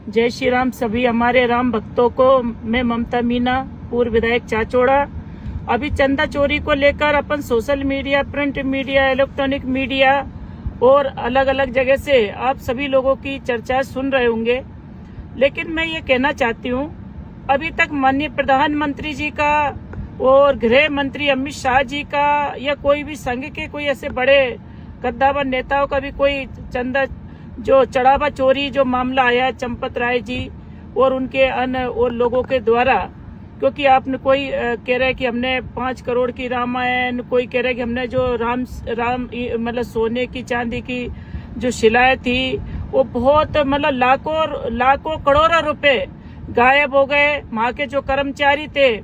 जय श्री राम सभी हमारे राम भक्तों को। मैं ममता मीना, पूर्व विधायक चाचौड़ा। अभी चंदा चोरी को लेकर अपन social media, print media, electronic media और अलग अलग जगह से आप सभी लोगों की चर्चा सुन रहे होंगे। लेकिन मैं ये कहना चाहती हूँ, अभी तक माननीय प्रधानमंत्री जी का और गृह मंत्री अमित शाह जी का या कोई भी संघ के कोई ऐसे बड़े कद्दावर नेताओं का भी कोई चंदा जो चढ़ावा चोरी जो मामला आया चंपत राय जी और उनके अन्य और लोगों के द्वारा, क्योंकि आपने कोई कह रहा है कि हमने 5 करोड़ की रामायण, कोई कह रहा है कि हमने जो राम मतलब सोने की चांदी की जो शिलाएं थी वो बहुत मतलब लाखों करोड़ों रुपए गायब हो गए। वहां के जो कर्मचारी थे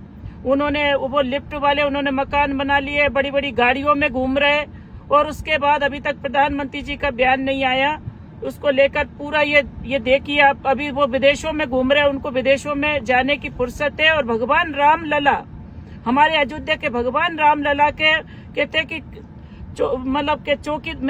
उन्होंने वो लिफ्ट वाले उन्होंने मकान बना लिए, बड़ी बड़ी गाड़ियों में घूम रहे और उसके बाद अभी तक प्रधानमंत्री जी का बयान नहीं आया। उसको लेकर पूरा ये देखिए आप, अभी वो विदेशों में घूम रहे हैं, उनको विदेशों में जाने की फुर्सत है। और भगवान राम लला, हमारे अयोध्या के भगवान राम लला के कहते कि मतलब के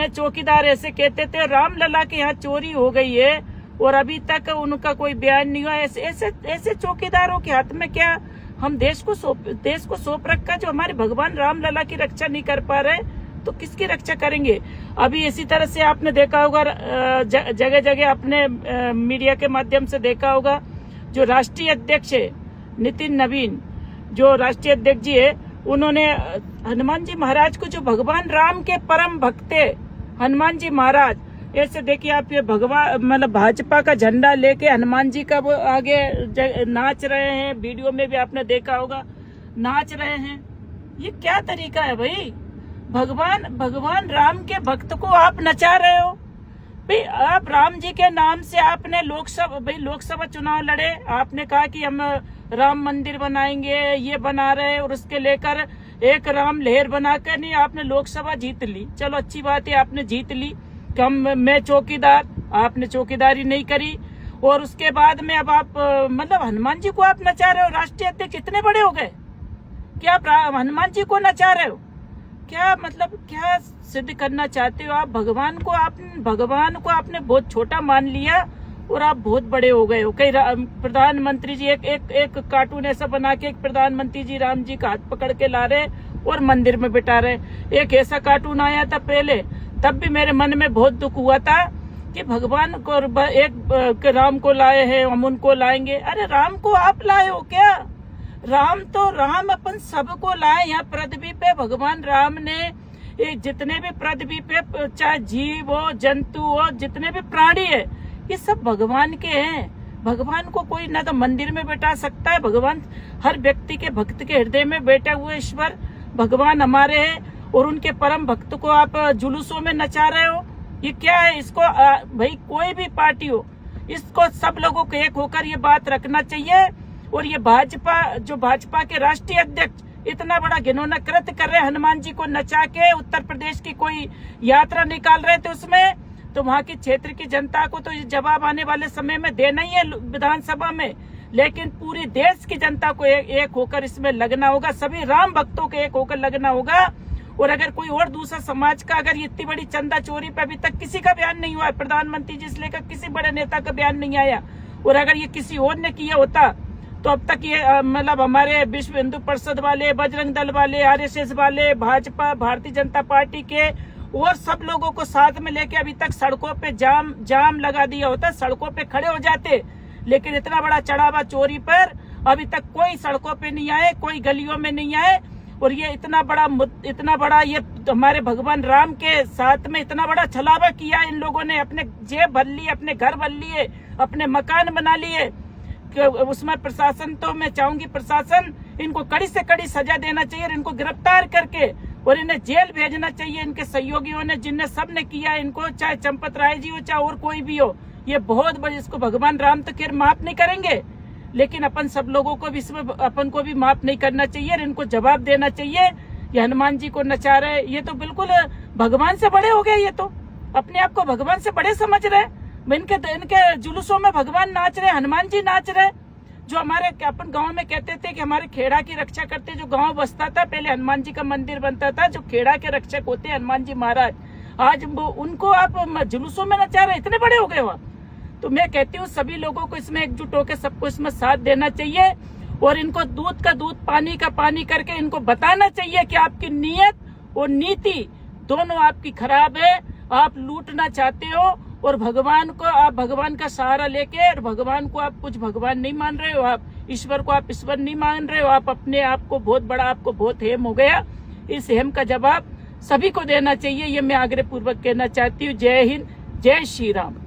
चौकीदार ऐसे कहते थे, राम लला के यहाँ चोरी हो गई है और अभी तक उनका कोई बयान नहीं हुआ। ऐसे चौकीदारों के हाथ में क्या हम देश को सौंप रखा, जो हमारे भगवान राम लला की रक्षा नहीं कर पा रहे तो किसकी रक्षा करेंगे। अभी इसी तरह से आपने देखा होगा, जगह जगह आपने मीडिया के माध्यम से देखा होगा, जो राष्ट्रीय अध्यक्ष है नितिन नवीन, जो राष्ट्रीय अध्यक्ष जी है, उन्होंने हनुमान जी महाराज को, जो भगवान राम के परम भक्त है हनुमान जी महाराज, ऐसे देखिए आप, ये भगवान मतलब भाजपा का झंडा लेके हनुमान जी का वो आगे नाच रहे हैं। वीडियो में भी आपने देखा होगा, नाच रहे हैं। ये क्या तरीका है भाई? भगवान राम के भक्त को आप नचा रहे हो भाई। आप राम जी के नाम से आपने लोकसभा चुनाव लड़े, आपने कहा कि हम राम मंदिर बनाएंगे, ये बना रहे, और उसके लेकर एक राम लहर बनाकर नहीं आपने लोकसभा जीत ली। चलो अच्छी बात है, आपने जीत ली। मैं चौकीदार, आपने चौकीदारी नहीं करी। और उसके बाद में अब आप मतलब हनुमान जी को आप नचा रहे हो। राष्ट्रीय अध्यक्ष इतने बड़े हो गए क्या आप हनुमान जी को नचा रहे हो? क्या मतलब क्या सिद्ध करना चाहते हो आप? भगवान को आपने बहुत छोटा मान लिया और आप बहुत बड़े हो गए हो। कई प्रधानमंत्री जी एक कार्टून ऐसा बना के एक प्रधानमंत्री जी राम जी का हाथ पकड़ के ला रहे और मंदिर में बिठा रहे। एक ऐसा कार्टून आया था पहले, तब भी मेरे मन में बहुत दुख हुआ था कि भगवान को एक राम को लाए हैं, हम उनको लाएंगे। अरे राम को आप लाए हो क्या? राम अपन सबको लाए। यहाँ पृथ्वी पे भगवान राम ने जितने भी पृथ्वी पे चाहे जीव हो, जंतु हो, जितने भी प्राणी है, ये सब भगवान के हैं। भगवान को कोई ना तो मंदिर में बैठा सकता है। भगवान हर व्यक्ति के भक्त के हृदय में बैठे हुए ईश्वर भगवान हमारे हैं, और उनके परम भक्त को आप जुलूसों में नचा रहे हो। ये क्या है? इसको भाई कोई भी पार्टी हो, इसको सब लोगों को एक होकर ये बात रखना चाहिए। और ये भाजपा के राष्ट्रीय अध्यक्ष इतना बड़ा घिनौना कृत्य कर रहे हैं, हनुमान जी को नचा के। उत्तर प्रदेश की कोई यात्रा निकाल रहे थे उसमें, तो वहाँ की क्षेत्र की जनता को तो ये जवाब आने वाले समय में देना ही है विधानसभा में। लेकिन पूरी देश की जनता को एक होकर इसमें लगना होगा, सभी राम भक्तों को एक होकर लगना होगा। और अगर कोई और दूसरा समाज का, अगर इतनी बड़ी चंदा चोरी पे अभी तक किसी का बयान नहीं हुआ, प्रधानमंत्री जी से लेकर किसी बड़े नेता का बयान नहीं आया, और अगर ये किसी और ने किया होता तो अब तक ये मतलब हमारे विश्व हिंदू परिषद वाले, बजरंग दल वाले, आरएसएस वाले, भाजपा, भारतीय जनता पार्टी के और सब लोगों को साथ में लेके अभी तक सड़कों पे जाम लगा दिया होता, सड़कों पे खड़े हो जाते। लेकिन इतना बड़ा चढ़ावा चोरी पर अभी तक कोई सड़कों पे नहीं आए, कोई गलियों में नहीं आए। और ये इतना बड़ा ये हमारे भगवान राम के साथ में इतना बड़ा छलावा किया इन लोगों ने। अपने जेब भर लिए, अपने घर भर लिए, अपने मकान बना लिए। उसमें प्रशासन, तो मैं चाहूंगी प्रशासन इनको कड़ी से कड़ी सजा देना चाहिए, इनको गिरफ्तार करके और इन्हें जेल भेजना चाहिए। इनके सहयोगियों ने, जिनने सबने किया इनको, चाहे चंपत राय जी हो चाहे और कोई भी हो, ये बहुत बड़ी, इसको भगवान राम तो खैर माफ नहीं करेंगे, लेकिन अपन सब लोगों को भी इसमें अपन को भी माफ नहीं करना चाहिए, इनको जवाब देना चाहिए। ये हनुमान जी को नचा रहे, ये तो बिल्कुल भगवान से बड़े हो गए। ये तो अपने आप को भगवान से बड़े समझ रहे। इनके जुलूसों में भगवान नाच रहे, हनुमान जी नाच रहे। जो हमारे अपन गांव में कहते थे कि हमारे खेड़ा की रक्षा करते, जो गांव बसता था पहले, हनुमान जी का मंदिर बनता था, जो खेड़ा के रक्षक होते हनुमान जी महाराज, आज उनको आप जुलूसों में नचा रहे, इतने बड़े हो गए वहां। तो मैं कहती हूँ सभी लोगों को इसमें एकजुट होकर सबको इसमें साथ देना चाहिए और इनको दूध का दूध पानी का पानी करके इनको बताना चाहिए कि आपकी नीयत और नीति दोनों आपकी खराब है। आप लूटना चाहते हो और भगवान को आप भगवान का सहारा लेके और भगवान को आप कुछ भगवान नहीं मान रहे हो, आप ईश्वर को आप ईश्वर नहीं मान रहे हो, आप अपने आप को बहुत बड़ा, आपको बहुत हेम हो गया। इस हेम का जवाब सभी को देना चाहिए, ये मैं आग्रह पूर्वक कहना चाहती हूँ। जय हिंद, जय श्री राम।